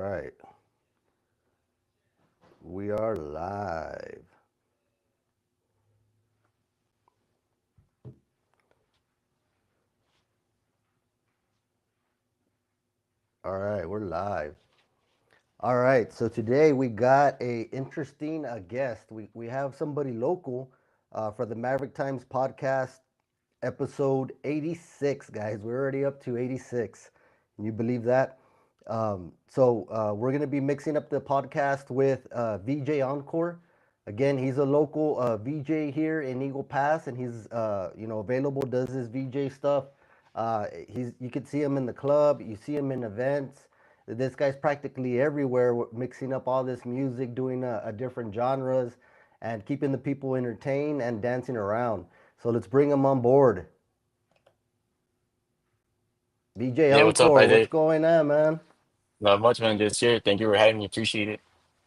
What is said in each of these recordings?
right. We are live. All right, we're live. All right, so today we got a interesting guest. We have somebody local for the Maverick Times podcast, episode 86, guys. We're already up to 86. Can you believe that? We're going to be mixing up the podcast with VJ Encore. Again, he's a local VJ here in Eagle Pass, and he's available, does his VJ stuff. You can see him in the club, you see him in events. This guy's practically everywhere, mixing up all this music, doing a different genres, and keeping the people entertained and dancing around. So let's bring him on board. VJ Hey, what's up, Encore, what's Isaac? going on, man? Not much, man. Just here. Thank you for having me. Appreciate it.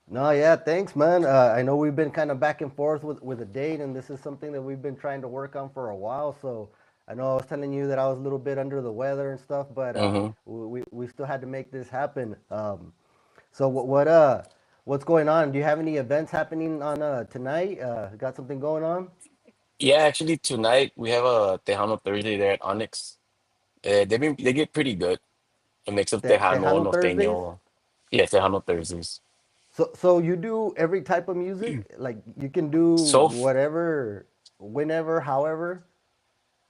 No, yeah, thanks, man. I know we've been kind of back and forth with a date, and this is something that we've been trying to work on for a while. So I know I was telling you that I was a little bit under the weather and stuff, but Mm-hmm. we still had to make this happen. So what's going on? Do you have any events happening on tonight? Got something going on? Yeah, actually, tonight we have a Tejano Thursday there at Onyx. They get pretty good. A mix of Tejano, Tejano Thursdays? Norteño. Yeah, Tejano Thursdays. So you do every type of music? Like you can do So, whatever, whenever, however.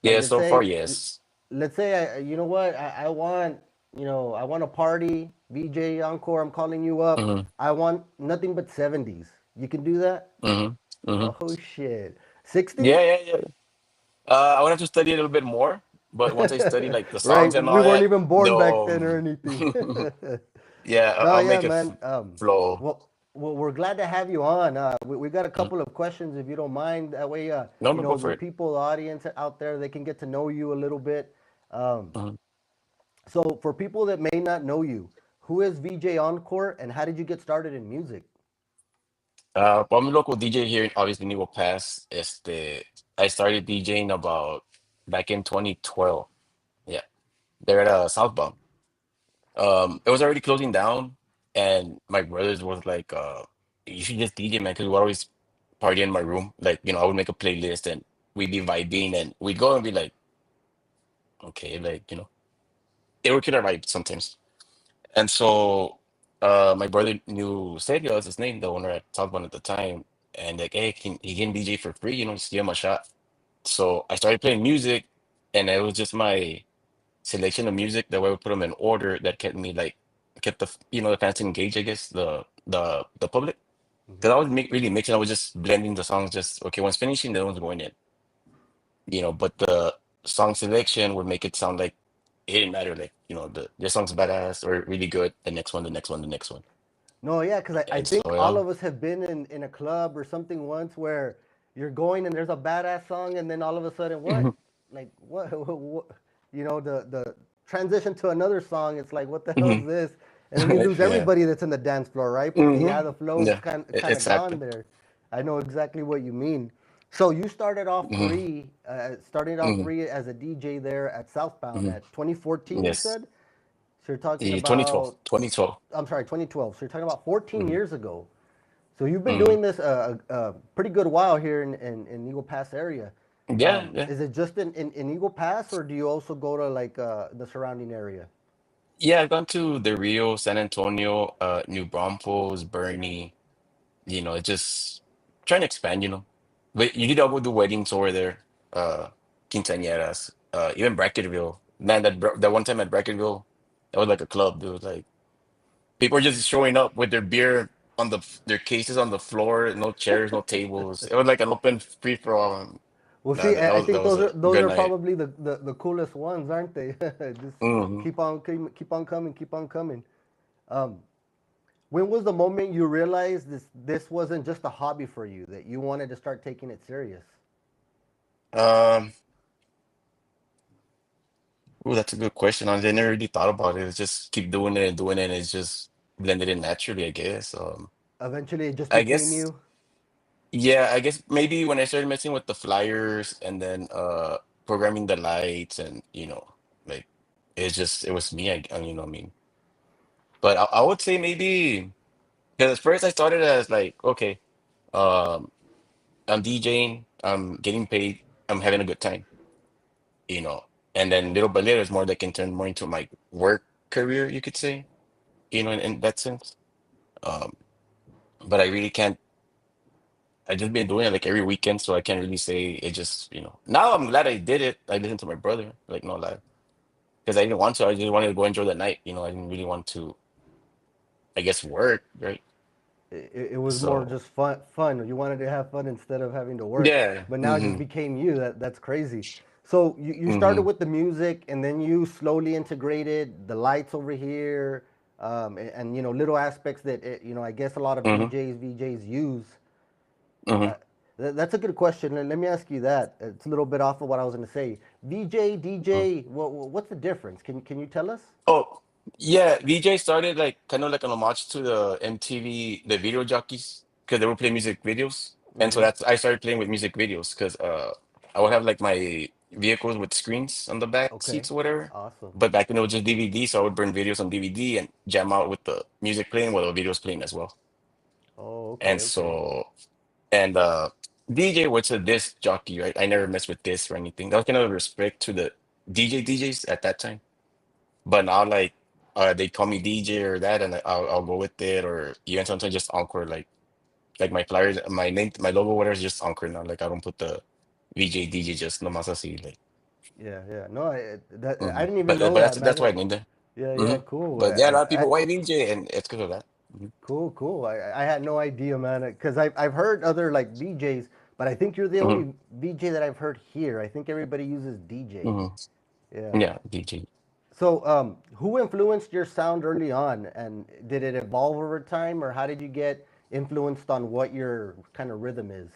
Like yeah, so far, yes. let's say you know what I want, I want a party. VJ Encore, I'm calling you up. Mm-hmm. I want nothing but 70s. You can do that? Mm-hmm. Mm-hmm. Oh shit. Yeah, 60s? yeah, yeah. I would have to study a little bit more, but once I study like the Right, songs and we all weren't that, even born back then or anything. yeah, No, I'll yeah, make it man. flow. We're glad to have you on. We got a couple of questions, if you don't mind. That way, No, no, go the for it. people, the audience out there, they can get to know you a little bit. Um, Mm-hmm. so, for people that may not know you, who is VJ Encore, and how did you get started in music? Well, I'm a local DJ here, obviously in Eagle Pass. I started DJing about back in 2012. Yeah, they're at Southbound. It was already closing down, and my brothers was like, "You should just DJ, man," because we always party in my room. Like, I would make a playlist, and we'd be vibing, and we'd go and be like, "Okay," like, it would kill our vibe sometimes. And so, my brother knew Sergio, was his name, the owner at Southbound at the time, and like, hey, he can DJ for free, just give him a shot. So I started playing music, and it was just my selection of music that way I would put them in order that kept me like kept the fans engaged, I guess the public. Hmm. Because I was really mixing, I was just blending the songs. Just okay, one's finishing, the other one's going in. But the song selection would make it sound like it didn't matter. Like the song's badass or really good. The next one, the next one, the next one. No, yeah, because I And think so all of us have been in a club or something once where you're going and there's a badass song, and then all of a sudden, what? Like, what? What? The transition to another song, it's like, what the hell is Mhm. this? And then you lose Yeah. everybody that's in the dance floor, right? Porque yeah, Hmm. the flow's Yeah. kind of gone Exactly. there. I know exactly what you mean. So you Hmm. started off Hmm. free as a DJ there at Southbound Hmm. at 2014, you Yes. said? So you're talking 2012. about 2012. I'm sorry, 2012. So you're talking about 14 Hmm. years ago. So you've been Hmm. doing this a pretty good while here in Eagle Pass area. Yeah. Yeah. Is it just in Eagle Pass, or do you also go to like the surrounding area? Yeah, I've gone to the Rio, San Antonio, New Braunfels, Bernie. It's just trying to expand. But you did all do weddings over there, quinceañeras, even Bracketville. Man, that one time at Bracketville, that was like a club, dude. Like people were just showing up with their beer on their cases on the floor, no chairs, no tables. It was like an open free for all. Well, That, see, that I was that think was a those good are night. probably the coolest ones, aren't they? Just Hmm. keep on coming, keep on coming. Um, when was the moment you realized this wasn't just a hobby for you, that you wanted to start taking it serious? Um, that's a good question. I never really thought about it. It's just keep doing it and doing it, and it's just blended in naturally, I guess. Eventually, it just I became guess, you. yeah, I guess maybe when I started messing with the flyers and then programming the lights and like it was me, I mean. But I would say maybe because at first I started as like, okay, um, I'm DJing, I'm getting paid, I'm having a good time, you know. And then little by little, it's more like can turn more into my work career, you could say, in that sense. Um, but I really can't. I just been doing it like every weekend, so I can't really say it just. Now I'm glad I did it. I listened to my brother, like no lie, because I didn't want to. I just wanted to go enjoy the night. I didn't really want to, I guess, work, right? It was more So just fun. You wanted to have fun instead of having to work. yeah. But now it just Mm-hmm. became you. That's crazy. So you started Mm-hmm. with the music, and then you slowly integrated the lights over here, and little aspects that I guess a lot of Mm-hmm. DJs VJs use. Mm-hmm. Uh, that's a good question. And let me ask you that. It's a little bit off of what I was going to say. VJ, DJ, what's the difference? Can you tell us? Oh, yeah, VJ started like kind of like an homage to the MTV, the video jockeys, because they would play music videos. And so Mm-hmm. that's I started playing with music videos because I would have like my vehicles with screens on the back Okay. seats or whatever. Awesome. But back then it was just DVD, so I would burn videos on DVD and jam out with the music playing while the videos playing as well. Oh, And okay, okay. so and DJ was a disc jockey, right? I never messed with disc or anything. That was kind of a respect to the DJs at that time. But now, like, they call me DJ or that, and I'll go with it. Or even sometimes just Encore, like my flyers, my name, my logo, whatever is just Encore now. Like I don't put the VJ DJ just nomás así. Like, Yeah, yeah. No, I didn't even but know that's that, that's why I man. named it. Yeah, yeah, hmm cool. But yeah, a lot of people why VJ, and it's because of that. Cool, cool. I had no idea, man. Because I've heard other like VJs, but I think you're the hmm only VJ that I've heard here. I think everybody uses DJ. hmm Yeah. Yeah, DJ. So, who influenced your sound early on, and did it evolve over time, or how did you get influenced on what your kind of rhythm is?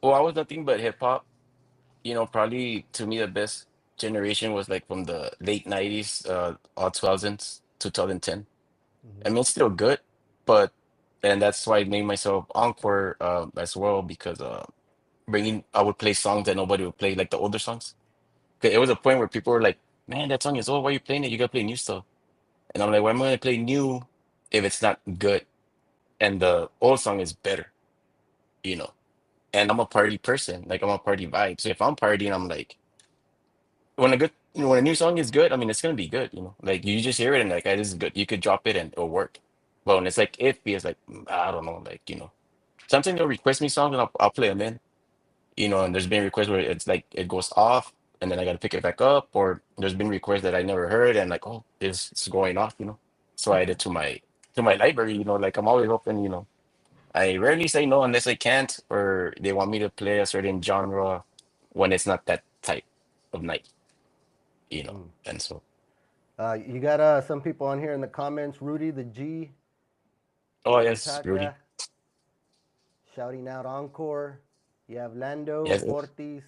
Well, I was nothing but hip hop. Probably to me the best generation was like from the late 90s, all 2000s, 2010. I mean, it's still good, but and that's why I named myself Encore as well because I would play songs that nobody would play, like the older songs. 'Cause it was a point where people were like, "Man, that song is old. Why are you playing it? You gotta play new stuff." And I'm like, "Why am I gonna play new if it's not good and the old song is better?" You know. And I'm a party person, like I'm a party vibe. So if I'm partying, I'm like, when a new song is good, I mean, it's gonna be good. Like you just hear it and like, this is good. You could drop it and it'll work. But when it's like iffy, it's like I don't know, like sometimes they'll request me songs and I'll play them in. And there's been requests where it's like it goes off and then I got to pick it back up, or there's been requests that I never heard and like, oh, it's going off. So I add it to my library. Like I'm always open. I rarely say no unless I can't or they want me to play a certain genre when it's not that type of night. And so, You got some people on here in the comments. Rudy the G, oh yes, Itaka, Rudy, shouting out Encore. You have Lando, yes, Fortis,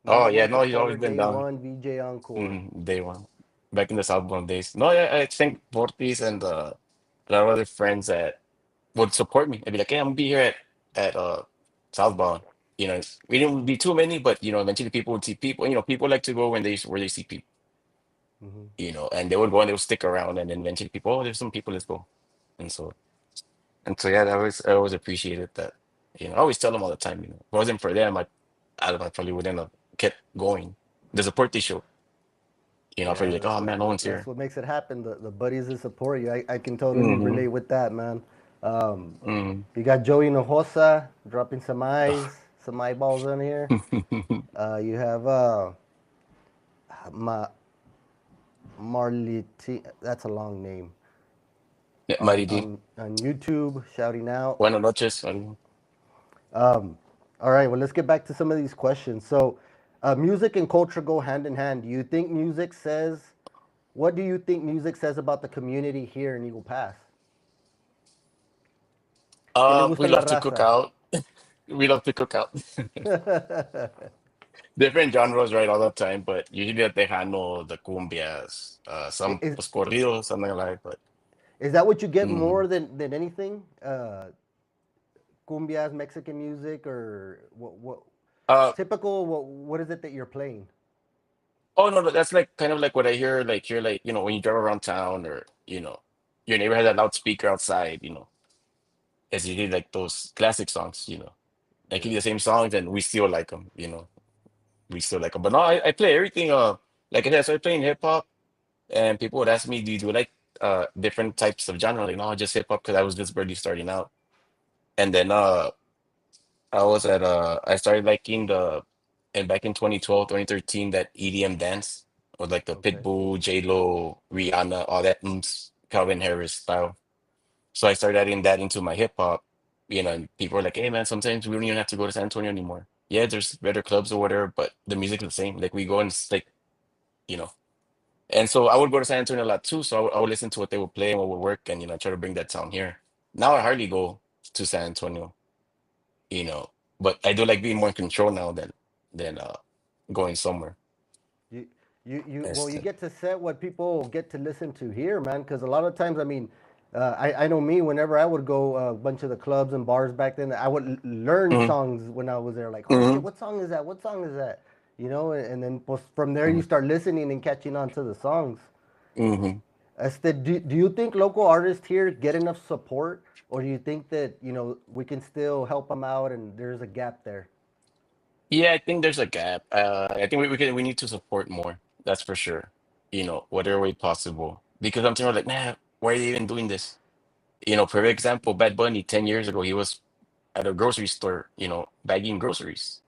oh number yeah, one no, he's supporter, always been day down. one, VJ Encore. Day one, back in the Southbound days. No, yeah, I think Fortis and a lot of other friends that would support me. I'd be like, hey, I'm gonna be here at Southbound. We didn't be too many, but eventually people would see people. People like to go where they see people. Hmm. And they would go and they would stick around, and then eventually people, oh, there's some people, let's go. And so yeah, I always appreciated that. I always tell them all the time. If it wasn't for them, I don't know, I probably wouldn't have kept going. The support they show. I'll probably Yeah, like, oh man, no one's that's here. what makes it happen. The buddies that support you. I can totally hmm relate with that, man. Um, hmm you got Joey Nojosa dropping some eyeballs on here. You have Ma Marliti. That's a long name. Yeah, On, Mighty D. on on YouTube, shouting out. Buenas noches. All right, well, let's get back to some of these questions. So, music and culture go hand in hand. Do you think music says, what do you think music says about the community here in Eagle Pass? ¿Qué le gusta We a la love to cook raza? out. We love to cook out. Different genres, right, all the time, but usually the Tejano, the cumbias, some is, pues corridos, something like. But is that what you get mhm. more than anything? Cumbias, Mexican music, or what uh, typical, what is it that you're playing? Oh no, no, that's like kind of like what I hear, like you're like, when you drive around town or, your neighbor has a loudspeaker outside, as you hear like those classic songs, like Yeah. the same songs and we still like them, we still like them. But no, I play everything. Like I said, I started playing hip hop, and people would ask me, "Do you do like different types of genre?" Like, no, just hip hop because I was just barely starting out. And then I started liking and back in 2012, 2013, that EDM dance with like the Okay. Pitbull, J Lo, Rihanna, all that Calvin Harris style. So I started adding that into my hip hop, and people are like, "Hey man, sometimes we don't even have to go to San Antonio anymore. Yeah, there's better clubs or whatever, but the music's the same. Like we go and like, you know." And so I would go to San Antonio a lot too. So I would listen to what they would play and what would work, and try to bring that sound here. Now I hardly go to San Antonio, you know, but I do like being more in control now than going somewhere. You, well, you Este. get to set what people get to listen to here, man. Because a lot of times, I mean, I know me. Whenever I would go a bunch of the clubs and bars back then, I would learn Hmm. songs when I was there. Like, oh shit, Hmm. what song is that? What song is that? And then pues, from there you Hmm. start listening and catching on to the songs. Hmm. Do you think local artists here get enough support, or do you think that we can still help them out and there's a gap there? Yeah, I think there's a gap. I think we need to support more. That's for sure. Whatever way possible. Because I'm thinking like, nah, why are you even doing this? For example, Bad Bunny 10 years ago, he was at a grocery store, bagging groceries,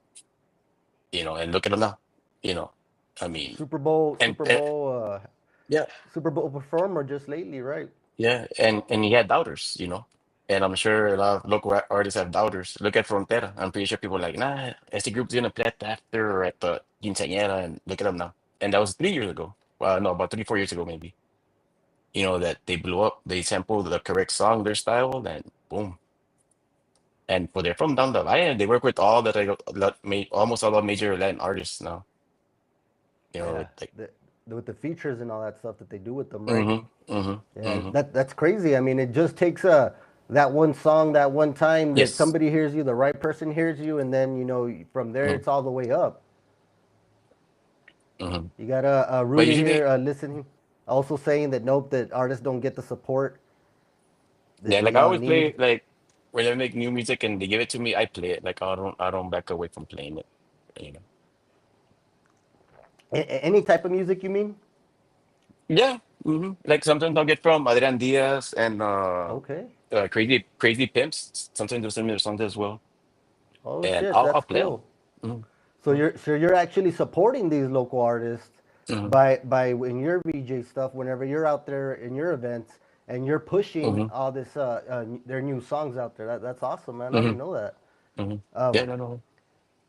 and look at him now, you know. I mean, Super Bowl, and, Super and Bowl, yeah, Super Bowl performer just lately, right? yeah, and he had doubters, and I'm sure a lot of local artists have doubters. Look at Frontera. I'm pretty sure people are like, nah, este group's gonna play at the after or at the quinceañera, and look at them now. And that was 3 years ago. Well, no, about 3, 4 years ago, maybe. That they blew up. They sampled the correct song, their style, and boom. And for they're from down the line, they work with all that almost all the major Latin artists now. Yeah, Like, with the features and all that stuff that they do with them, right? mm-hmm, mm-hmm, Yeah, mm-hmm. that's crazy. I mean, it just takes that one song, that one time that Yes. somebody hears you, the right person hears you, and then from there Mm-hmm, it's all the way up. mm-hmm. You got But Rudy usually, here listening, also saying that nope, that artists don't get the support that yeah, they like I all always need. play like when they make new music and they give it to me, I play it. Like I don't back away from playing it. You know. Any type of music, you mean? Yeah. Hmm. Like sometimes I'll get from Adrian Diaz and Okay. Crazy Crazy Pimps. Sometimes they'll send me their songs as well, Oh and shit, I'll that's play them. cool. So Hmm. you're actually supporting these local artists Hmm. by in your VJ stuff whenever you're out there in your events and you're pushing Hmm. all this their new songs out there. That's awesome, man. I Hmm. didn't know that. Hmm. Um, Yeah, no, no.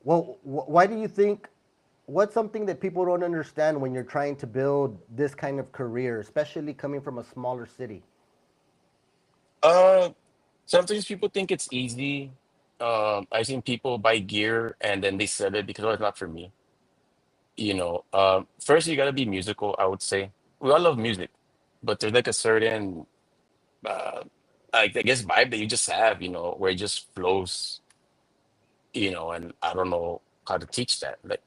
well, why do you think? What's something that people don't understand when you're trying to build this kind of career, especially coming from a smaller city? Uh, Sometimes people think it's easy. I've seen people buy gear and then they sell it because, oh, it's not for me. First you gotta be musical, I would say. We all love music, but there's like a certain, uh, I guess, vibe that you just have, where it just flows, and I don't know how to teach that, like,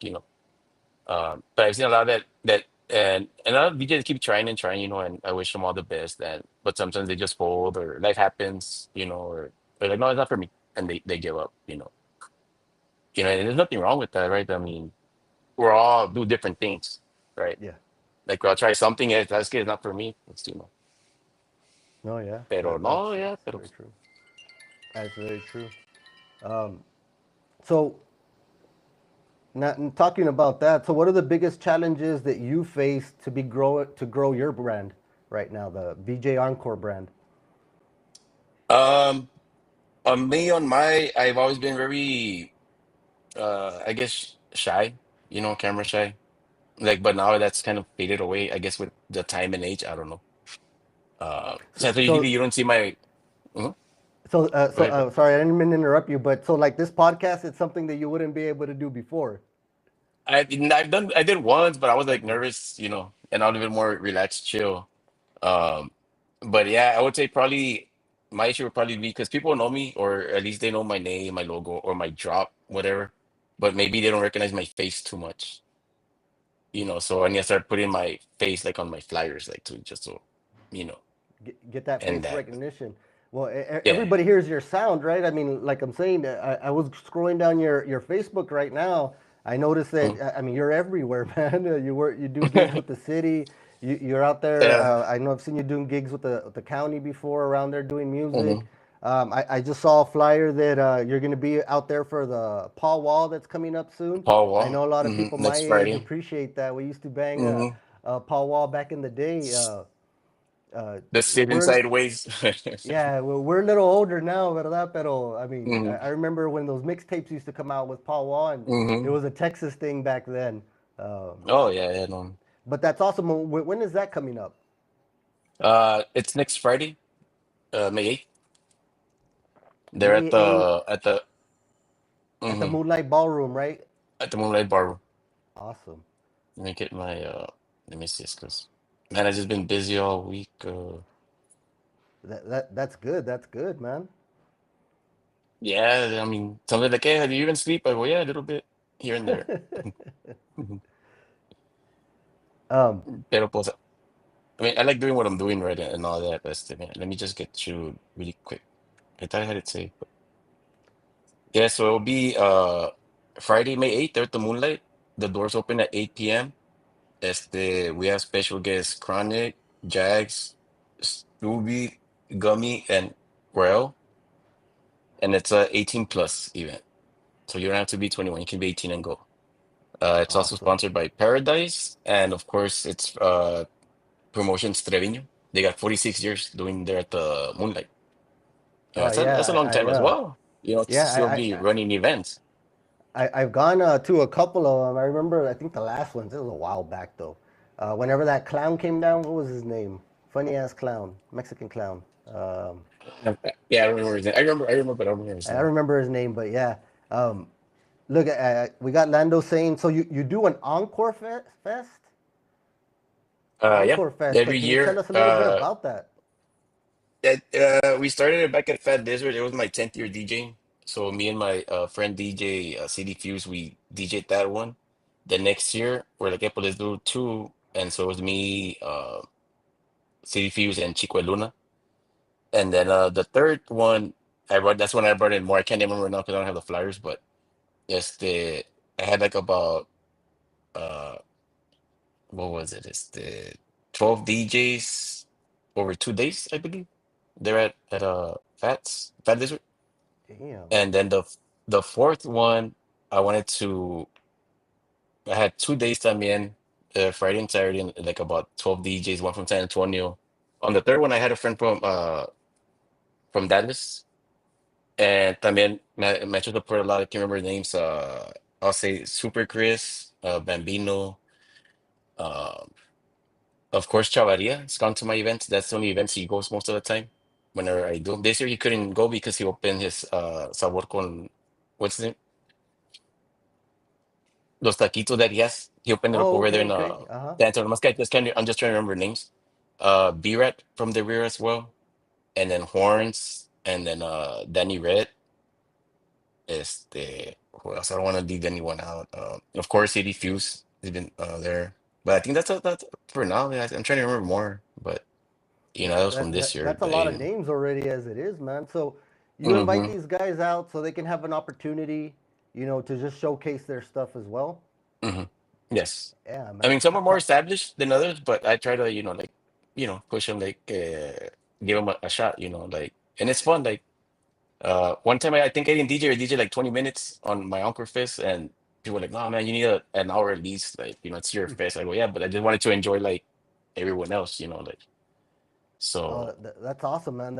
but I've seen a lot of that, and a lot of DJs keep trying and trying, and I wish them all the best, and but sometimes they just fold or life happens, or they're like, no, it's not for me, and they give up, and there's nothing wrong with that, right? I mean, we're all do different things, right? Yeah. Like I'll try something, that's good, not for me. No, yeah. Pero no, yeah, That's pero very true. That's very true. So now, talking about that, so what are the biggest challenges that you face to grow your brand right now, the VJ Encore brand? um on me on my I've always been very I guess shy, camera shy. Like but now that's kind of faded away, I guess with the time and age, I don't know. So, So usually so, you don't see my. Mhm. Go ahead, bro. sorry, I didn't mean to interrupt you, but so like this podcast, it's something that you wouldn't be able to do before. I did once, but I was like nervous, and I was a bit more relaxed, chill. Um, but yeah, I would say probably my issue would probably be because people know me, or at least they know my name, my logo, or my drop, whatever. But maybe they don't recognize my face too much. So I need to start putting my face like on my flyers, like to just so, you know, Get that and face that. recognition. Well, Yeah. everybody hears your sound, right? I mean, like I'm saying, I was scrolling down your Facebook right now. I noticed that. Mm. I mean, you're everywhere, man. You do gigs with the city. You're out there. Yeah. I know I've seen you doing gigs with the county before around there doing music. Hmm. I just saw a flyer that you're going to be out there for the Paul Wall that's coming up soon. Paul I Wall. know a lot of people my Next age Friday. appreciate that. We used to bang Hmm. Paul Wall back in the day. Uh, The sitting we're sideways. yeah, well, we're a little older now, ¿verdad? Pero I mean, Hmm. I remember when those mixtapes used to come out with Paul Wall, and it Hmm. was a Texas thing back then. Oh yeah, yeah, no. But that's awesome. When is that coming up? It's next Friday, May 8th. They're May 8th at the hmm Moonlight Ballroom, right? at the Moonlight Bar. Awesome. Let me get my let me see, because man, I've just been busy all week. That's good. That's good, man. Yeah, I mean, something like, hey, do you even sleep? I go, yeah, a little bit here and there. um, Pero pues, I mean, I like doing what I'm doing right and all that. But still, man, let me just get through really quick. I thought I had it saved, but yeah. So it'll be Friday, May 8th. There at the Moonlight. The doors open at 8 p.m. We have special guests Chronic, Jags, Scooby, Gummy, and Rail. And it's a 18 plus event. So you don't have to be 21. You can be 18 and go. It's also awesome. sponsored by Paradise, and of course, it's Promotions Trevino. They got 46 years doing there at the Moonlight. Oh That's a yeah, long time as well. To still yeah, be running events. I've gone to a couple of them. I remember, I think the last one, it was a while back though. Whenever that clown came down, what was his name? Funny ass clown, Mexican clown. Yeah, I don't remember his name. I remember, but I don't remember his I don't name. remember his name, but yeah. Um, Look, we got Lando saying, so you do an Encore Fest? Yeah, Encore Fest. every Can you tell year. us a little bit about that? We started it back at Fat Desert. It was my 10th year DJing. So me and my friend DJ CD Fuse, we DJed that one. The next year, we're like, hey, pues let's do two. And so it was me, CD Fuse, and Chico de Luna. And then the third one, that's when I brought in more. I can't remember now because I don't have the flyers, but I had like about, uh, what was it? It's the 12 DJs over 2 days, I believe. They're at Fat Desert. Damn. And then the fourth one, I wanted to. I had 2 days también, Friday and Saturday, and like about 12 DJs, one from San Antonio. On the third one, I had a friend from Dallas, and también me echó por a lot. I can't remember the names. I'll say Super Chris, Bambino, uh, of course Chavaria. Has gone to my events. That's the only events he goes most of the time. Whenever I do. This year he couldn't go because he opened his Sabor con what's his name? Los taquitos that he has. He opened it up Oh, over there okay, in okay. Uh huh. San Antonio. I'm just trying to remember names. B-Rat from the rear as well. And then Horns, and then Danny Red. Who else? I don't want to leave anyone out. Of course, CD Fuse has been there. But I think that's for now. Yeah, I'm trying to remember more. But that was from this year. That's a But lot of names already as it is, man. So you invite mm-hmm, these guys out so they can have an opportunity, to just showcase their stuff as well. mm-hmm. Yes. Yeah, I man. mean, some are more established than others, but I try to, like, push them, like, give them a shot, like, and it's fun. Like, one time I think I didn't DJ like 20 minutes on my Encore Fest, and people were like, "No, man, you need an hour at least. Like, it's your fest." I go, "Yeah, but I just wanted to enjoy like everyone else, like Oh, so." that's awesome, man.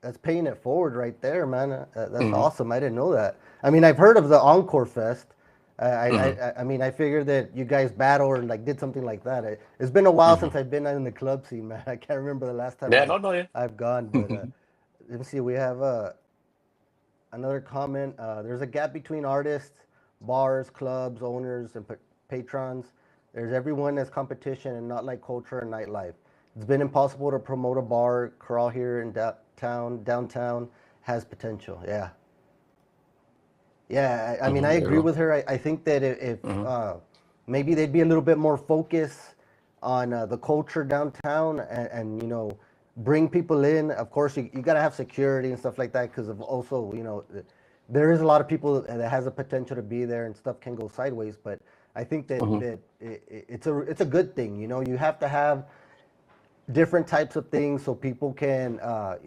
That's paying it forward right there, man. That's Hmm. awesome. I didn't know that. I mean, I've heard of the Encore Fest. Hmm. I mean, I figured that you guys battle or like did something like that. It's been a while Hmm. since I've been in the club scene, man. I can't remember the last time Yeah, no, no, yeah. I've gone. But let me see. We have another comment. There's a gap between artists, bars, clubs, owners, and patrons. There's everyone as competition and not like culture and nightlife. It's been impossible to promote a bar crawl here in downtown has potential. Yeah, yeah. I mean, I There you agree go. with her. I think that if Hmm. maybe they'd be a little bit more focused on the culture downtown, and bring people in. Of course, you got to have security and stuff like that, because of also, there is a lot of people that has a potential to be there, and stuff can go sideways. But I think that Hmm. it's a good thing. You have to have different types of things so people can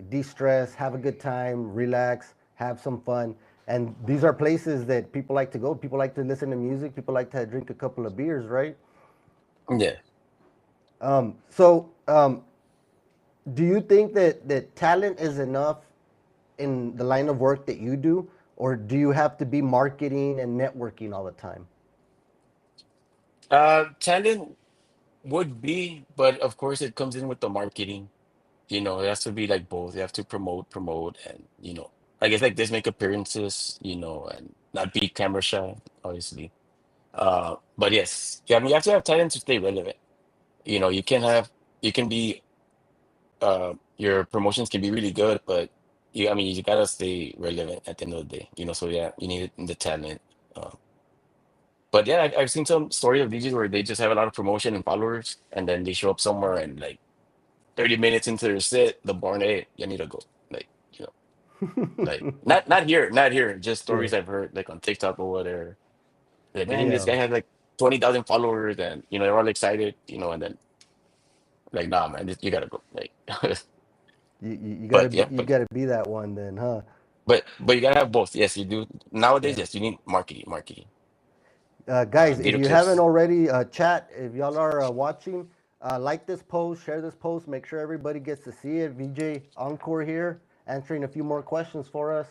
de-stress, have a good time, relax, have some fun. And these are places that people like to go. People like to listen to music. People like to drink a couple of beers, right? Yeah. So, do you think that talent is enough in the line of work that you do, or do you have to be marketing and networking all the time? Talent would be, but of course it comes in with the marketing. It has to be like both. You have to promote, and I guess like this make appearances, and not be camera shy, obviously. But yes, yeah, I mean you have to have talent to stay relevant. You can be your promotions can be really good, but I mean you gotta stay relevant at the end of the day. So yeah, you need the talent. Uh, but yeah, I've seen some stories of DJs where they just have a lot of promotion and followers, and then they show up somewhere and like 30 minutes into their set, the barn, hey, you need to go. Like, like not here, just Yeah, stories I've heard like on TikTok or whatever. Like, man, this yeah. guy has like 20,000 followers, and they're all excited, and then like, nah, man, you gotta go. Like, You gotta but be yeah, you gotta be that one then, huh? but you gotta have both. Yes, you do nowadays. Yeah. Yes, you need marketing. Guys, if Video you haven't clips. already, chat, if y'all are watching, like this post, share this post, make sure everybody gets to see it. VJ Encore here, answering a few more questions for us,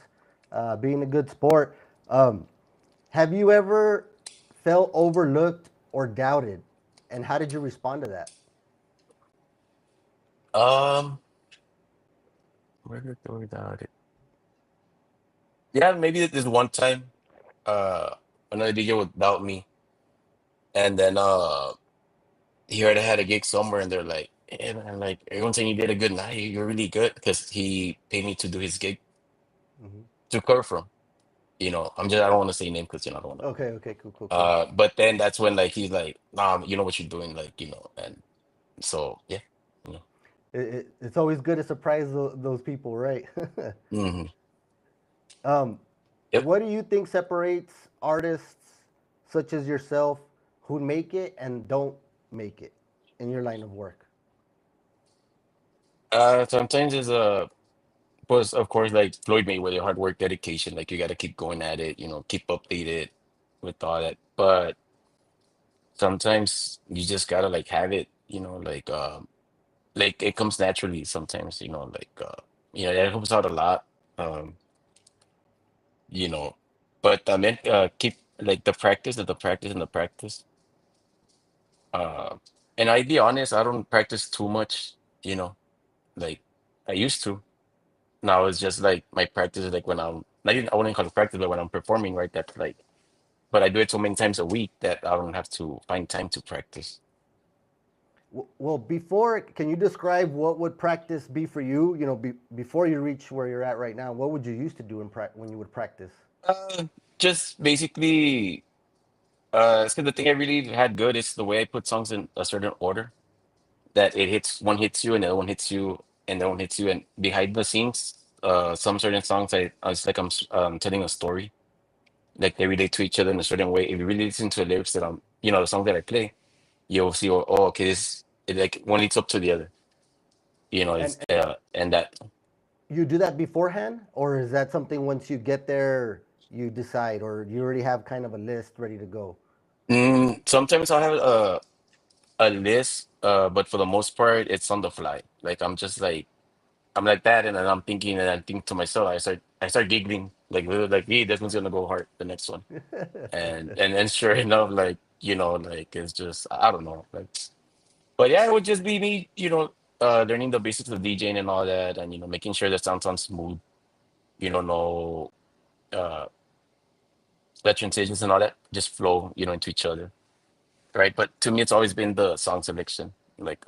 being a good sport. Um, have you ever felt overlooked or doubted? And how did you respond to that? Um, without it. Yeah, maybe this one time, uh, another DJ would doubt me, and then he heard I had a gig somewhere, and they're like, "Hey man, like everyone's saying you did a good night. You're really good," because he paid me to do his gig to cover from. I don't want to say name because I don't want to. Okay, okay, cool, cool, cool. But then that's when like he's like, "Nah, you know what you're doing," like and so yeah, you know. It's always good to surprise those people, right? Hmm. Um, Yep. what do you think separates artists such as yourself who make it and don't make it in your line of work? Sometimes it's was of course like Floyd Mayweather, hard work, dedication. Like you got to keep going at it, keep updated with all that. But sometimes you just gotta like have it, like it comes naturally sometimes, that helps out a lot. Um, you know, but I mean, keep like the practice and the practice and the practice. Uh, and I be honest, I don't practice too much, like I used to. Now it's just like my practice is like when I'm not even I wouldn't call it practice, but when I'm performing, right? That's like, but I do it so many times a week that I don't have to find time to practice. Well, before, can you describe what would practice be for you? Before you reach where you're at right now, what would you used to do when you would practice? Just basically, so the thing I really had good is the way I put songs in a certain order that it hits one hits you and the other one hits you and the one hits you and behind the scenes, some certain songs it's like I'm telling a story, like they relate to each other in a certain way. If you really listen to the lyrics that the songs that I play, you'll see, oh, okay, like one leads up to the other, And, it's and that. you do that beforehand, or is that something once you get there you decide, or you already have kind of a list ready to go? Sometimes I'll have a list, but for the most part, it's on the fly. Like I'm like that, and then I'm thinking, and I think to myself, I start giggling, like, hey, this one's gonna go hard, the next one, and sure enough, like like it's just I don't know, like, but yeah, it would just be me, learning the basics of DJing and all that, and making sure the sound sounds smooth, no uh the transitions and all that just flow, into each other, right? But to me, it's always been the song selection, like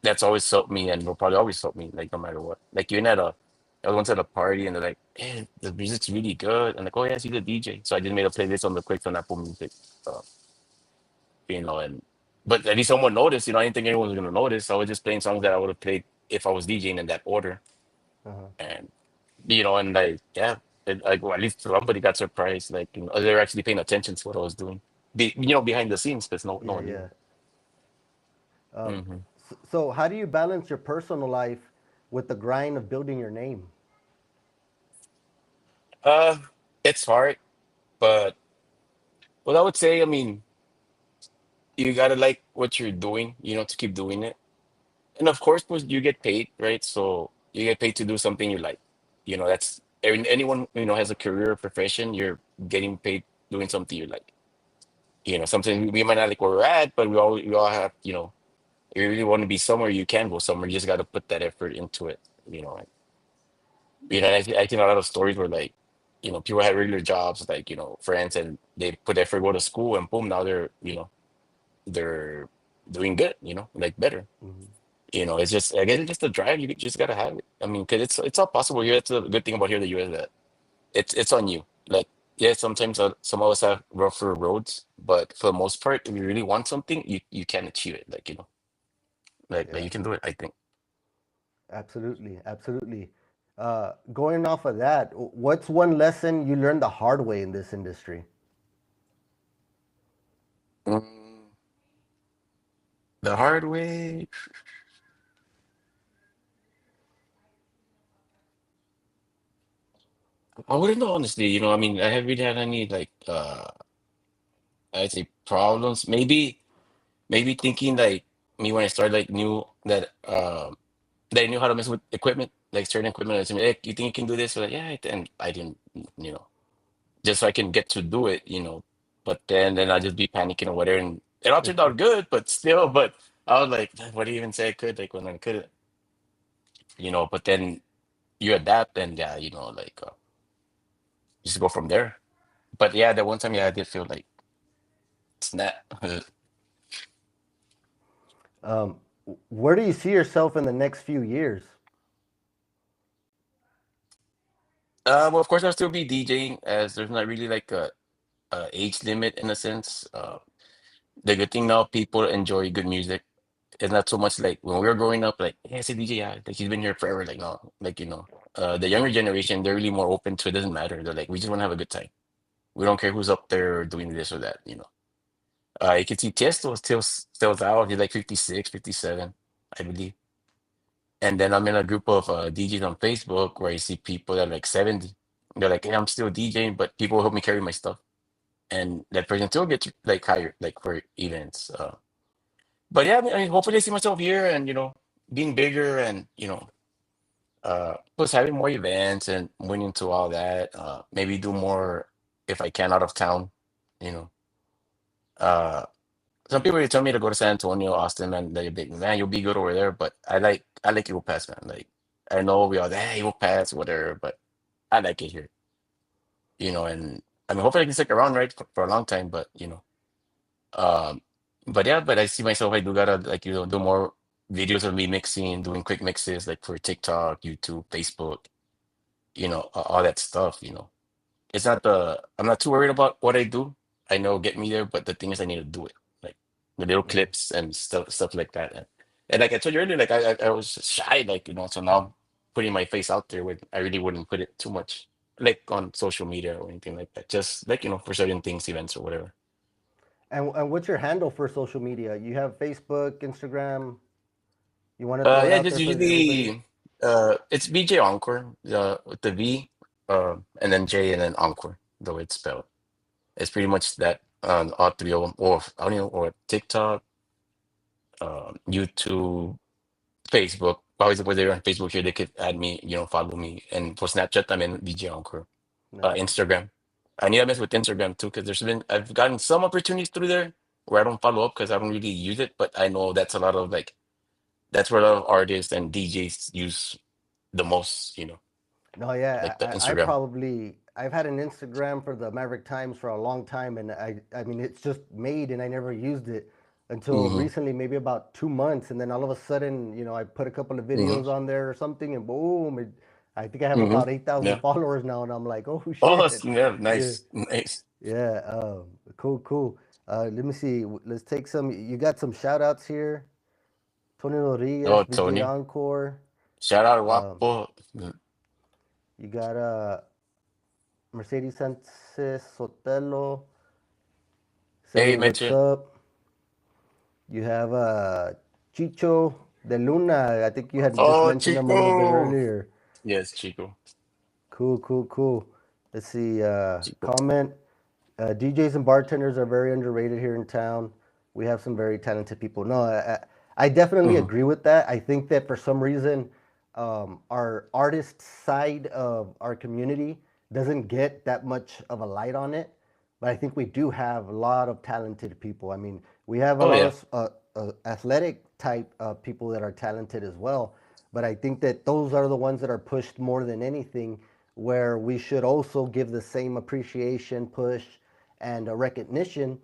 that's always helped me and will probably always help me, like no matter what. Like even I was once at a party and they're like, "Hey, the music's really good." And like, "Oh yes, he's a DJ." So I just made a playlist on the quick on Apple Music. Uh, And but at least someone noticed. I didn't think anyone was gonna notice. I was just playing songs that I would have played if I was DJing in that order, Uh-huh. and and like yeah, well, at least somebody got surprised. Like they're actually paying attention to what I was doing, behind the scenes because no Yeah, one knew. yeah. Um, Hmm. so, how do you balance your personal life with the grind of building your name? Uh, it's hard, but what I would say, I mean, you gotta like what you're doing, to keep doing it. And of course, you get paid, right? So you get paid to do something you like. That's anyone, has a career or profession, you're getting paid doing something you like. Something we might not like where we're at, but we all have, if you really want to be somewhere, you can go somewhere. You just got to put that effort into it. And I think a lot of stories were like, people had regular jobs, like, friends, and they put effort, go to school, and boom, now they're doing good, like better. Hmm. It's just, I guess it's just the drive. You just gotta have it. I mean, because it's all possible here. That's the good thing about here in the US, that it's on you. Like, yeah, sometimes some of us have rougher roads, but for the most part, if you really want something, you can achieve it. Like, like Yeah, you can do it, I think. absolutely, absolutely. Going off of that, what's one lesson you learned the hard way in this industry? Mm, the hard way, I wouldn't know, honestly. I mean, I haven't really had any like I'd say problems. Maybe thinking like me when I started, like, knew that they knew how to mess with equipment, like certain equipment. I said, hey, you think you can do this? So like, yeah, and I didn't, you know, just so I can get to do it. But then I just be panicking or whatever, and it all turned out good, but still, but I was like, what do you even say I could, like, when I couldn't. But then you adapt, and yeah, like, just go from there. But yeah, the one time, yeah, I did feel like snap. Um, where do you see yourself in the next few years? Well, of course, I'll still be DJing, as there's not really like a age limit in a sense. The good thing now, people enjoy good music. It's not so much like when we were growing up, like, yeah, it's a DJ, yeah, like he's been here forever. Like, no, like, the younger generation, they're really more open to it. Doesn't matter. They're like, we just want to have a good time. We don't care who's up there doing this or that. You can see Tiesto still out. He's like 56, 57, I believe. And then I'm in a group of DJs on Facebook where I see people that are like 70. They're like, hey, I'm still DJing, but people help me carry my stuff. And that person still gets like hired, like, for events. But yeah, I mean, hopefully I see myself here, and being bigger, and plus having more events and winning to all that. Maybe do more if I can out of town. You know, uh, some people tell me to go to San Antonio, Austin, and they're big, man, you'll be good over there. But I like Eagle Pass, man. Like, I know we all, hey, Eagle Pass, whatever, but I like it here. And I mean, hopefully I can stick around, right, for a long time. But. Um, but yeah, but I see myself, I do gotta, like, do more videos of me mixing, doing quick mixes, like, for TikTok, YouTube, Facebook, all that stuff. It's not I'm not too worried about what I do. I know get me there, but the thing is I need to do it. Like, the little Mhm. clips and stuff like that. And like I told you earlier, like, I was shy, like, so now I'm putting my face out there, with I really wouldn't put it too much, like, on social media or anything like that. Just like, for certain things, events or whatever. And what's your handle for social media? You have Facebook, Instagram. You want to throw it Yeah, out just there for everybody? usually it's BJ Encore, with the V, and then J, and then Encore, the way it's spelled. It's pretty much that on all three of them, or I don't know, or TikTok, YouTube, Facebook. Always when they're on Facebook here, they could add me, follow me. And for Snapchat, I'm in BJ Encore. Nice. Instagram. I need to mess with Instagram too, because I've gotten some opportunities through there where I don't follow up because I don't really use it, but I know that's a lot of, like, that's where a lot of artists and DJs use the most, No, yeah, like the I Instagram. probably I've had an Instagram for the Maverick Times for a long time, and I mean it's just made, and I never used it until Hmm. recently, maybe about 2 months, and then all of a sudden, I put a couple of Hmm. videos on there or something, and boom, I think I have Hmm. about 8,000 Yeah. followers now, and I'm like, oh Oh, shit, yeah, yeah, nice, nice. yeah, cool, cool. Let me see. Let's take some. You got some shout outs here. Tony Rodriguez, Oh, DJ Tony. Encore. Shout out Um, Wapo. you got Mercedes Sanchez Sotelo Hey, saying what's Mitchell. up. You have Chicho de Luna. I think you had just Oh, mentioned him a little bit Chico. earlier. Yes, Chico. Cool, cool, cool. Let's see. Chico. Comment. DJs and bartenders are very underrated here in town. We have some very talented people. No, I definitely Hmm. agree with that. I think that for some reason, our artist side of our community doesn't get that much of a light on it. But I think we do have a lot of talented people. I mean, we have a Oh, lot yeah. of athletic type people that are talented as well. But I think that those are the ones that are pushed more than anything, where we should also give the same appreciation, push, and recognition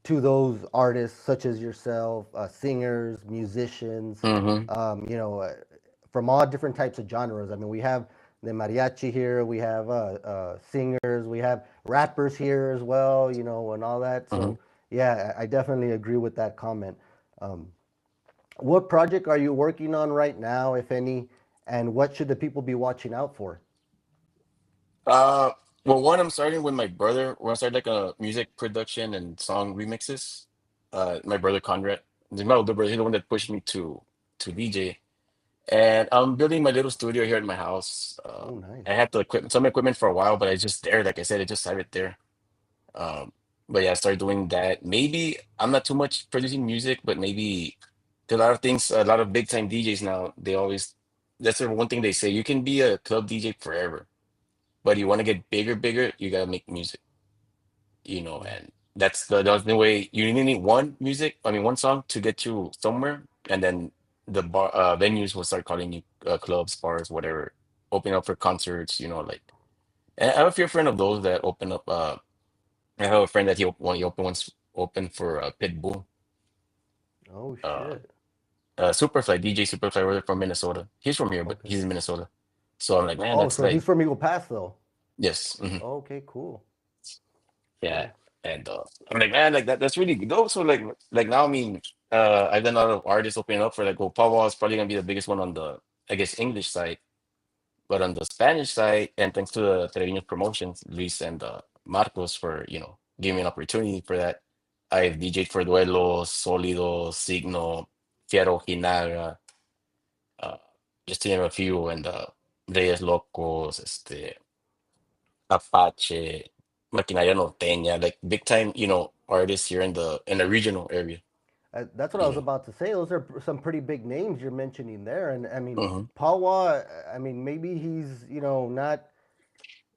to those artists such as yourself, singers, musicians, Hmm. you know, from all different types of genres. I mean, we have the mariachi here, we have singers, we have rappers here as well, you know, and all that. Hmm. So, yeah, I definitely agree with that comment. Um, what project are you working on right now, if any, and what should the people be watching out for? Uh, well, one, I'm starting with my brother. We're gonna start like a music production and song remixes. My brother Conrad. He's my older brother. He's the one that pushed me to DJ. And I'm building my little studio here at my house. Oh, nice. I had the equipment, some equipment for a while, but I just there, like I said, it just sat right there. Um, but yeah, I started doing that. Maybe I'm not too much producing music, but maybe a lot of things, a lot of big time DJs now, they always, that's the one thing they say, you can be a club DJ forever, but you want to get bigger, bigger, you gotta make music, and that's the way you only need one music, I mean, one song to get you somewhere, and then the venues will start calling you clubs, bars, whatever, open up for concerts, like, and I have a few friend of those that open up. I have a friend that he open once open for Pitbull, Oh, uh, shit. Superfly DJ Superfly from Minnesota. He's from here, but Okay. he's in Minnesota. So I'm like, man, Oh, that's so he's like, from Eagle Pass, though. yes, Okay, cool, yeah, cool. and I'm like, man, like that's really good. Also, like now, I mean, I've done a lot of artists opening up for like, well, Paul Wall is probably gonna be the biggest one on the, I guess, English side, but on the Spanish side, and thanks to the Treviño promotions, Luis and Marcos for giving me an opportunity for that. I've DJed for Duelos, Sólido, Signo, Fiero Hinaga, uh, just to name a few, and Reyes Locos, Apache, Maquinaria Norteña, like big time, artists here in the regional area, That's what I you was know. about to say. Those are some pretty big names you're mentioning there, and I mean, Hmm. Pawa. I mean, maybe he's not.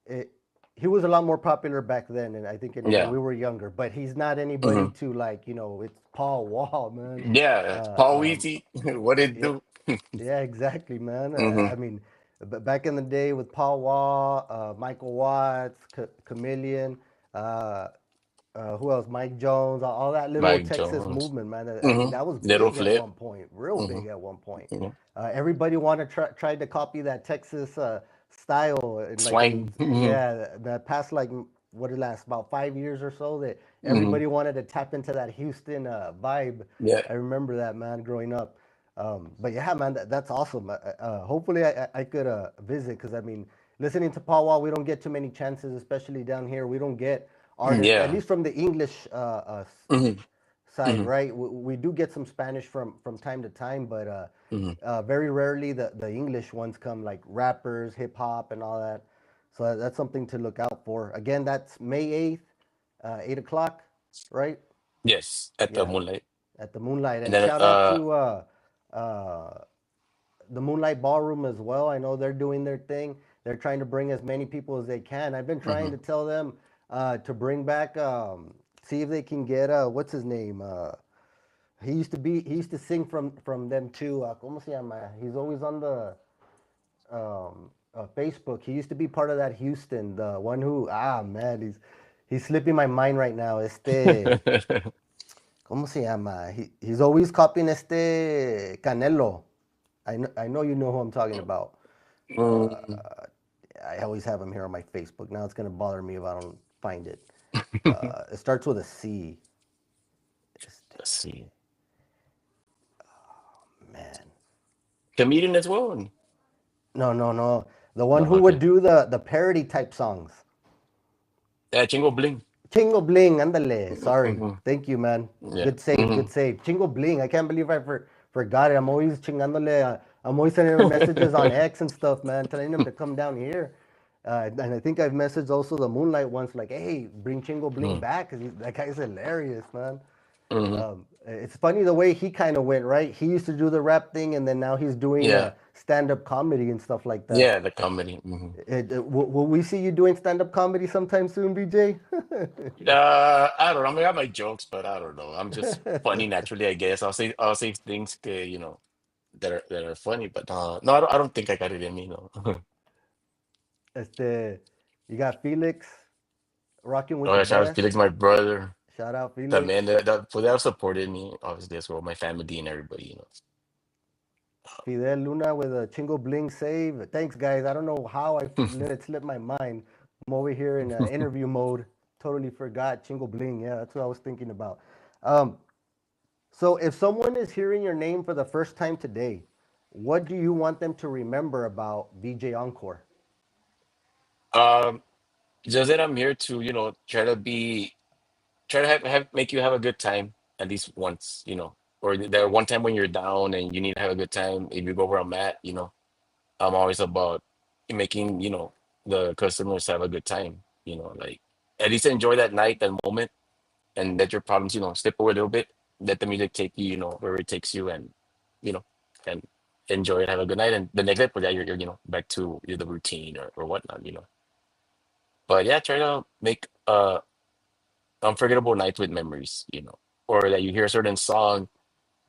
It, he was a lot more popular back then, and I think when Yeah. we were younger. But he's not anybody Hmm. to like. It's Paul Wall, man. Yeah. Uh, Paul um, Weezy, what it yeah, do? yeah, exactly, man. Hmm. I mean, back in the day with Paul Wall, Michael Watts, Chameleon. Uh, who else? Mike Jones, all that little Mike Texas Jones. movement, man. I Hmm. mean, that was Little big at Flip. one point, real Hmm. big at one point. Hmm. Everybody wanted tried to copy that Texas style, and like Swang. Hmm. yeah, that past like what did it last about 5 years or so. That Hmm. everybody wanted to tap into that Houston vibe. Yeah. I remember that, man, growing up. But yeah, man, that's awesome. Hopefully, I could visit, because I mean, listening to Paul Wall, we don't get too many chances, especially down here. We don't get artists, at Yeah. least from the English Hmm. side, Hmm. right? We do get some Spanish from time to time, but Hmm. very rarely the English ones come, like rappers, hip hop, and all that. So that's something to look out for. Again, that's May 8th, 8 o'clock, right? Yes, at the Yeah, Moonlight. at the Moonlight. And And then shout out to uh, the Moonlight Ballroom as well. I know they're doing their thing. They're trying to bring as many people as they can. I've been trying mhm. to tell them to bring back, see if they can get what's his name? He used to sing from them too. ¿Cómo se llama? He's always on the Facebook. He used to be part of that Houston, the one who man, he's slipping my mind right now. ¿Cómo se llama? He's always copying Canelo. I know you know who I'm talking about. Mm. I always have him here on my Facebook. Now it's gonna bother me if I don't find it. It starts with a C. Este, Let's see. man. Comedian as well. No, no, no. The one No, who would okay. do the parody type songs. Yeah, Chingo Bling. Chingo Bling, andale. Sorry. Hmm. Thank you, man. Yeah. Good save, good Hmm. save. Chingo Bling. I can't believe I forgot it. I'm always chingándole. I'm always sending him messages on X and stuff, man, telling him to come down here. And I think I've messaged also the Moonlight once, like, hey, bring Chingo Bling back, because that guy's hilarious, man. Hmm. It's funny the way he kind of went, right? He used to do the rap thing, and then now he's doing Yeah. stand-up comedy and stuff like that. Yeah, the comedy. Hmm. Will we see you doing stand-up comedy sometime soon, BJ? I don't know. I mean, I make jokes, but I don't know. I'm just funny naturally, I guess. I'll say things, that are funny, but no, I don't think I got it in me, no. Este, you got Felix rocking with Oh, the yeah, shout out to best. Felix, my brother, Shout out the Felix. man that have supported me, obviously as well, my family and everybody. Fidel Luna with a Chingo Bling save. Thanks, guys. I don't know how I You let it slip my mind. I'm over here in interview mode. Totally forgot Chingo Bling. Yeah, that's what I was thinking about. Um, so, if someone is hearing your name for the first time today, what do you want them to remember about VJ Encore? um, just that I'm here to, try to make you have a good time at least once, or that one time when you're down and you need to have a good time. If you go where I'm at, I'm always about making, the customers have a good time, like at least enjoy that night, that moment, and let your problems, slip away a little bit. Let the music take you, where it takes you, and you know, and enjoy it, have a good night. And the next day, but yeah, you're back to the routine or whatnot. But yeah, try to make unforgettable nights with memories, or that you hear a certain song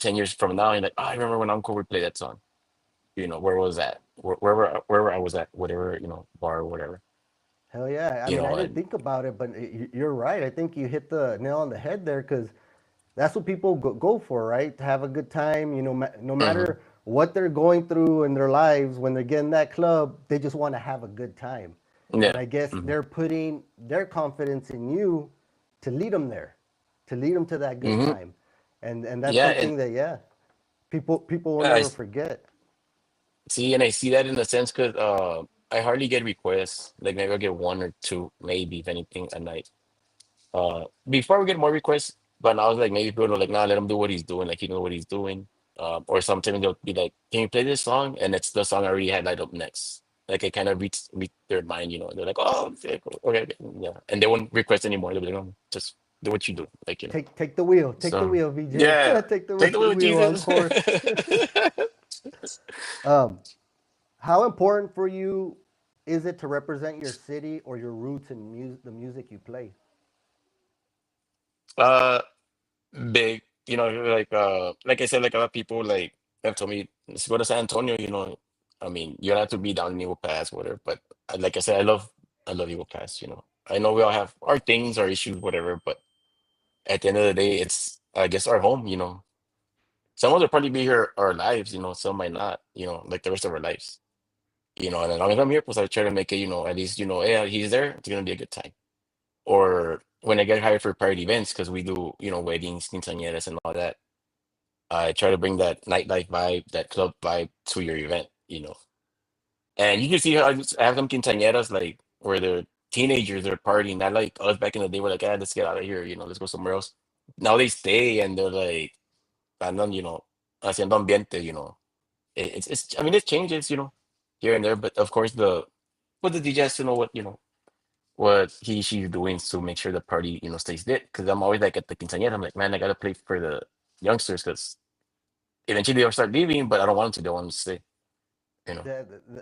10 years from now, and you're like, oh, I remember when Uncle would play that song. Where was that? Wherever I was at, whatever, bar or whatever, Hell yeah. I mean, I didn't and think about it, but you're right. I think you hit the nail on the head there, because that's what people go for, right? To have a good time, no hmm matter what they're going through in their lives, when they get in that club, they just want to have a good time. And yeah, I guess hmm they're putting their confidence in you to lead them there, to lead them to that good hmm time. And that's yeah, and something that, yeah, people will I never forget. see, and I see that in a sense because I hardly get requests. Like maybe I'll get one or two, maybe if anything, a night. Before we get more requests, but now it's like maybe people are like, nah, let him do what he's doing. Like he knows what he's doing. Or sometimes they'll be like, can you play this song? And it's the song I already had lined up next. Like it kind of reach their mind, They're like, oh, okay, cool. Okay, okay, yeah. And they won't request anymore. They'll be like, oh, just do what you do, Take the So wheel, VJ. yeah, Take the take the wheel, wheel, Jesus. Encore. um, how important for you is it to represent your city or your roots in the music you play? uh, Big, like I said, like a lot of people like have told me, let's go to San Antonio. I mean, you don't have to be down in Eagle Pass, whatever. But like I said, I love Eagle Pass. I know we all have our things, our issues, whatever. But at the end of the day, it's I guess our home. Some of us will probably be here our lives. Some might not. Like the rest of our lives. And as long as I'm here, plus I try to make it. At least yeah, he's there. It's gonna be a good time. Or when I get hired for private events, because we do weddings, quinceañeras, and all that. I try to bring that nightlife vibe, that club vibe to your event. And you can see how I have some quinceañeras like where they're teenagers, they're partying, not like us back in the day. We're like, let's get out of here, let's go somewhere else. Now they stay and they're like, andan, haciendo ambiente. I mean, it changes, here and there, but of course the DJ has to know what she's doing to make sure the party, stays lit. Because I'm always like at the quinceañera, I'm like, man, I gotta play for the youngsters because eventually they'll start leaving, but I don't want them to. They want them to stay. You know.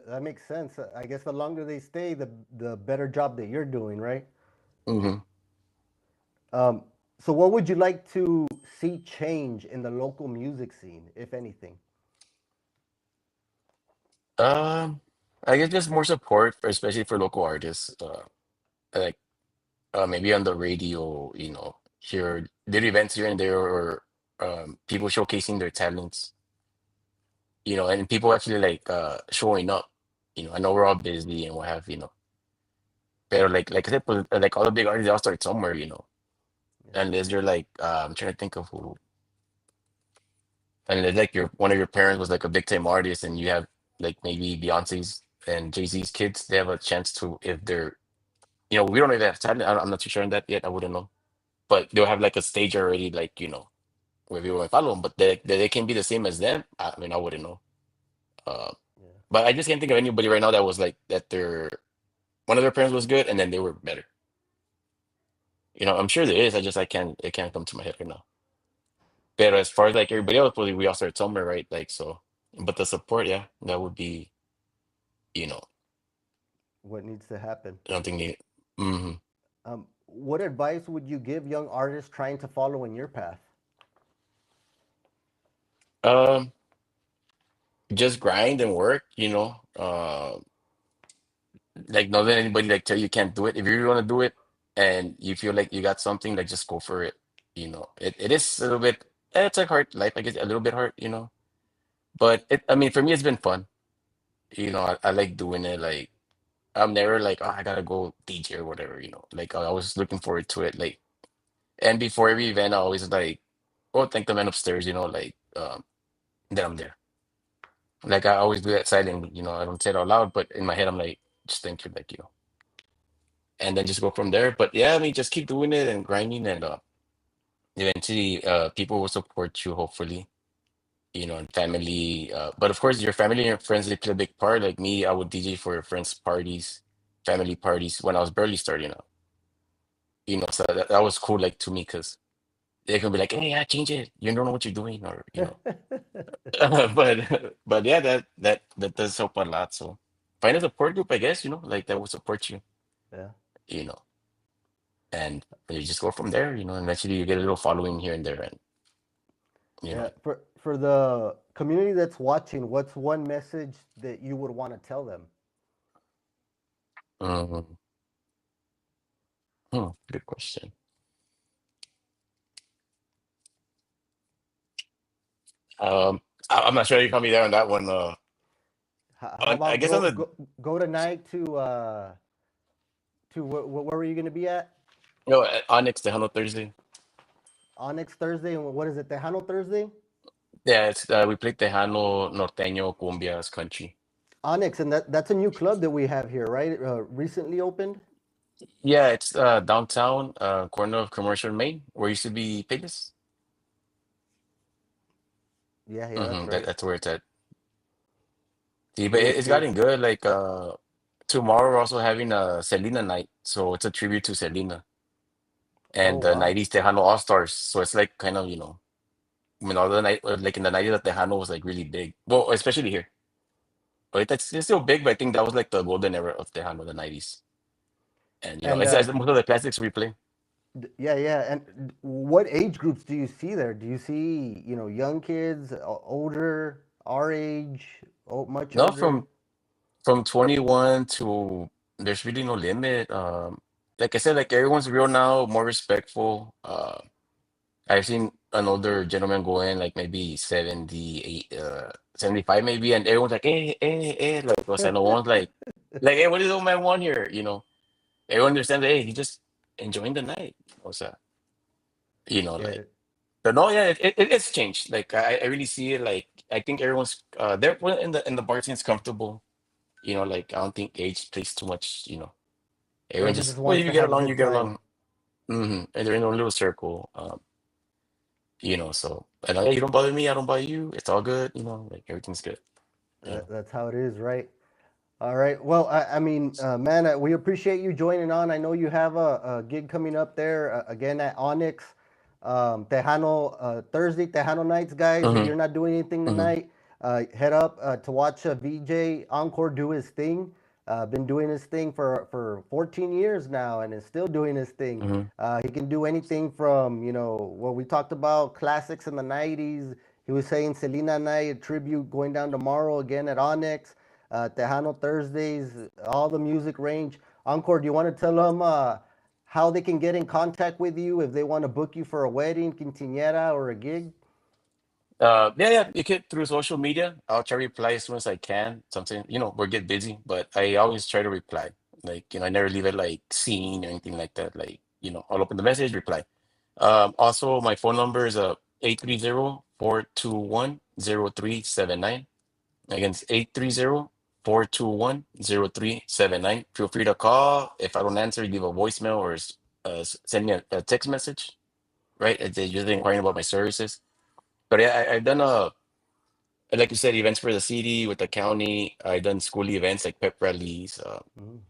That makes sense. I guess the longer they stay, the better job that you're doing, right? Hmm. Um, so, what would you like to see change in the local music scene, if anything? Um, I guess just more support, especially for local artists. Like maybe on the radio, here did events here and there, or people showcasing their talents. And people actually like showing up. I know we're all busy and what have. But like I said, like all the big artists, they all start somewhere. unless you're like I'm trying to think of who, unless like your one of your parents was like a big time artist and you have like maybe Beyonce's and Jay-Z's kids, they have a chance to if they're we don't even have talent. I'm not too sure on that yet. I wouldn't know, but they'll have like a stage already, like where people might follow them, but they can be the same as them. I mean, I wouldn't know. Uh, Yeah. but I just can't think of anybody right now that was like that. Their one of their parents was good, and then they were better. I'm sure there is. I can't. It can't come to my head right now. But as far as like everybody else, probably we all start somewhere, right? Like so. But the support, yeah, that would be. You know, What needs to happen? I don't think they. hmm What advice would you give young artists trying to follow in your path? Um, just grind and work. Like don't let anybody like tell you can't do it. If you really want to do it and you feel like you got something, like just go for it. It is a little bit it's a hard life, I guess a little bit hard. But I mean for me it's been fun. I like doing it. Like I'm never like, oh, I gotta go DJ or whatever. Like I was looking forward to it. Like and before every event I always like, oh thank the man upstairs, like that I'm there. Like I always do that silently, I don't say it out loud, but in my head I'm like, just thank you, like and then just go from there. But yeah, I mean, just keep doing it and grinding, and eventually, people will support you, hopefully, and family. But of course, your family and your friends they play a big part. Like me, I would DJ for friends' parties, family parties when I was barely starting out. So that was cool, like to me, because they can be like, "Hey, yeah, change it. You don't know what you're doing," or but yeah, that does help a lot. So find a support group, I guess, like that will support you, Yeah. you know. And you just go from there, and eventually you get a little following here and there, and you Yeah. know, For the community that's watching, what's one message that you would want to tell them? um, good question. Um, I'm not sure you caught me there on that one. How I about guess on the go tonight to where were you going to be at? Onyx Tejano Thursday. Onyx Thursday, and what is it? Tejano Thursday. Yeah, it's we play Tejano, Norteño, Cumbia's country. Onyx, and that's a new club that we have here, right? Recently opened. Yeah, it's downtown, corner of Commercial Main, where used to be Pegasus. Yeah, yeah, that's That right. that's where it's at. See, but Cool, it's cool. gotten good. Like tomorrow we're also having a Selena night, so it's a tribute to Selena Oh and the wow. 90s Tejano All Stars. So it's like kind of, all the night like in the 90s that Tejano was like really big. Well, especially here. But it's still big, but I think that was like the golden era of Tejano, the 90s. And And it's most of the classics we play. yeah, yeah. And what age groups do you see there? Do you see young kids, older, our age, much No, older? from 21 to there's really no limit. Like I said, like everyone's real now, more respectful. I've seen an older gentleman go in, like maybe 78, 75 maybe, and everyone's like, hey, like, o sea, no one's like, hey, what does old man want here? Everyone understands, hey, he's just enjoying the night. O sea, Yeah, like, but no, yeah, it's changed. Like, I really see it. Like, I think everyone's, they're in the bar scene's comfortable. Like, I don't think age plays too much, everyone everybody just just, well, wants if to you get have a along, good you get time. along. And they're in a little circle. So and yeah, you don't bother me, I don't bother you. It's all good, like everything's good. You know. That's how it is, right? All right. Well, I mean, man, we appreciate you joining on. I know you have a gig coming up there again at Onyx, Tejano Thursday, Tejano nights, guys. If hmm you're not doing anything hmm tonight, head up to watch VJ Encore do his thing. Been doing his thing for 14 years now, and is still doing his thing. hmm He can do anything from what we talked about classics in the 90s. He was saying Selena Night, a tribute going down tomorrow again at Onyx. Tejano Thursdays, all the music range. Encore, do you want to tell them how they can get in contact with you if they want to book you for a wedding, quinceañera, or a gig? yeah, you can through social media. I'll try to reply as soon as I can. Something, we get busy, but I always try to reply. Like, I never leave it like seen or anything like that. Like, I'll open the message, reply. Also, my phone number is 830-421-0379. Again, it's 830-421-0379. Feel free to call. If I don't answer, leave a voicemail or send me a text message, right? They're just inquiring about my services. But yeah, I've done like you said, events for the city with the county. I've done school events like pep rallies, Mm.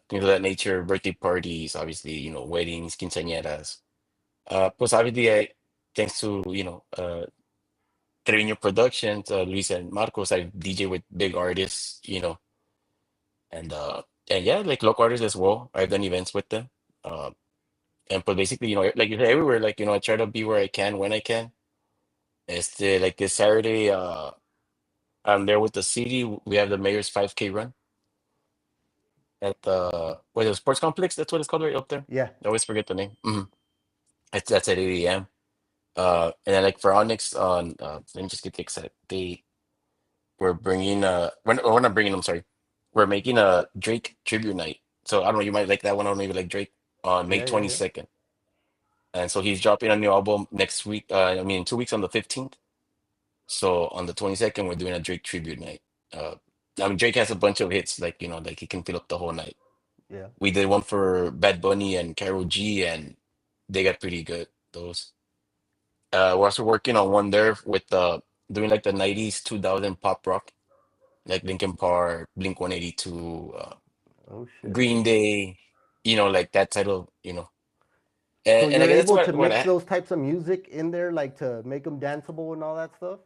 things of that nature, birthday parties, obviously, weddings, quinceañeras. Plus, obviously, thanks to, Trevino Productions, Luis and Marcos, I DJ with big artists, and yeah, like local artists as well. I've done events with them. Uh, and but basically, like you said, everywhere, like, I try to be where I can when I can. Like this Saturday, I'm there with the city. We have the mayor's 5K run at the sports complex. That's what it's called right up there. Yeah, I always forget the name. That's at 8 a.m. And then like for Onyx on, let me just get the exact date. We're not bringing them, sorry. We're making a Drake tribute night. So I don't know, you might like that one. I don't know, maybe like Drake on May yeah, yeah, yeah. 22nd. And so he's dropping a new album next week. I mean, 2 weeks on the 15th. So on the 22nd, we're doing a Drake tribute night. Uh, I mean, Drake has a bunch of hits, like, like he can fill up the whole night. Yeah. We did one for Bad Bunny and Karol G, and they got pretty good, those. We're also working on one there with doing like the 90s, 2000 pop rock, like Linkin Park, Blink 182, Oh shit. Green Day, like that title, So and I you're guess that's able what to what mix I. those types of music in there, like to make them danceable and all that stuff?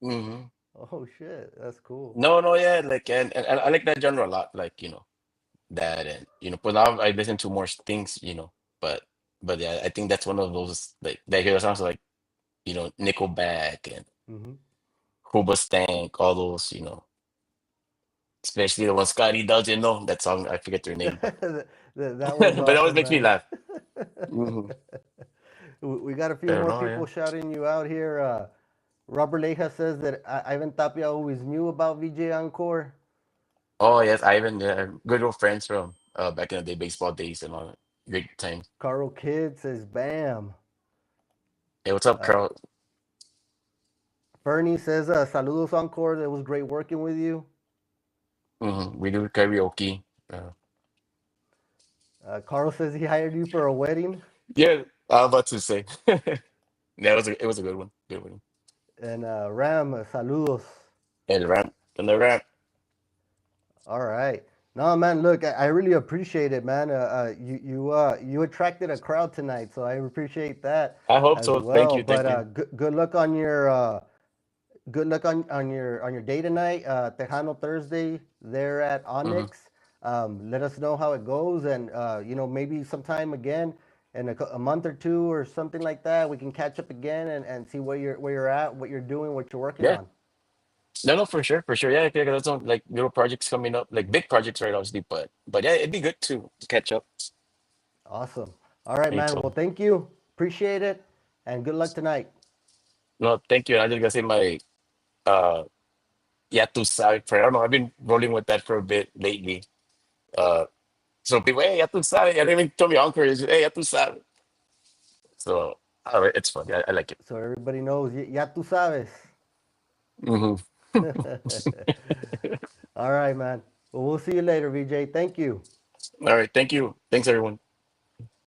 Mhm. Oh shit, that's cool. No, no, yeah, like and I like that genre a lot, like that and but now I listen to more things, but yeah, I think that's one of those like that here sounds like Nickelback and Hmm. Hoobastank, all those, especially the one Scotty doesn't know that song. I forget their name, but That one's but it always awesome, makes me man. laugh. Hmm. We got a few Pero more no, people yeah. shouting you out here. Robert Leja says that Ivan Tapia always knew about VJ Encore. Oh yes, Ivan, yeah, good old friends from back in the day, baseball days and all that. Great times. Carl Kidd says, "Bam." Hey, what's up, Uh, Carl? Fernie says, "Saludos Encore. It was great working with you." We do karaoke. Carl says he hired you for a wedding, Yeah, I was about to say. Yeah, it was a good one. Good one. and Ram, saludos. And the rap. All right. No, man. Look, I really appreciate it, man. You attracted a crowd tonight, so I appreciate that I hope as so. Thank well. you, But thank you. good luck on your on your day tonight, Tejano Thursday there at Hmm. Onyx. Let us know how it goes, and maybe sometime again in a month or two or something like that, we can catch up again and see where you're at, what you're doing, what you're working Yeah. on. No, no, for sure, for sure. Yeah, I think that's some like little projects coming up, like big projects, right? Obviously, but yeah, it'd be good to catch up. Awesome. All right, Right. man. Well, So thank you. Appreciate it, and good luck tonight. no, thank you. And I just gotta say my yeah to side prayer. I don't know. I've been rolling with that for a bit lately. Uh, so people, hey, ya tu sabes. I didn't even tell me uncle is, hey, ya tu sabes. So it's fun. Yeah, I like it. So everybody knows, ya tú sabes. Hmm. All right, man. Well, we'll see you later, VJ. Thank you. All right. Thank you. Thanks, everyone.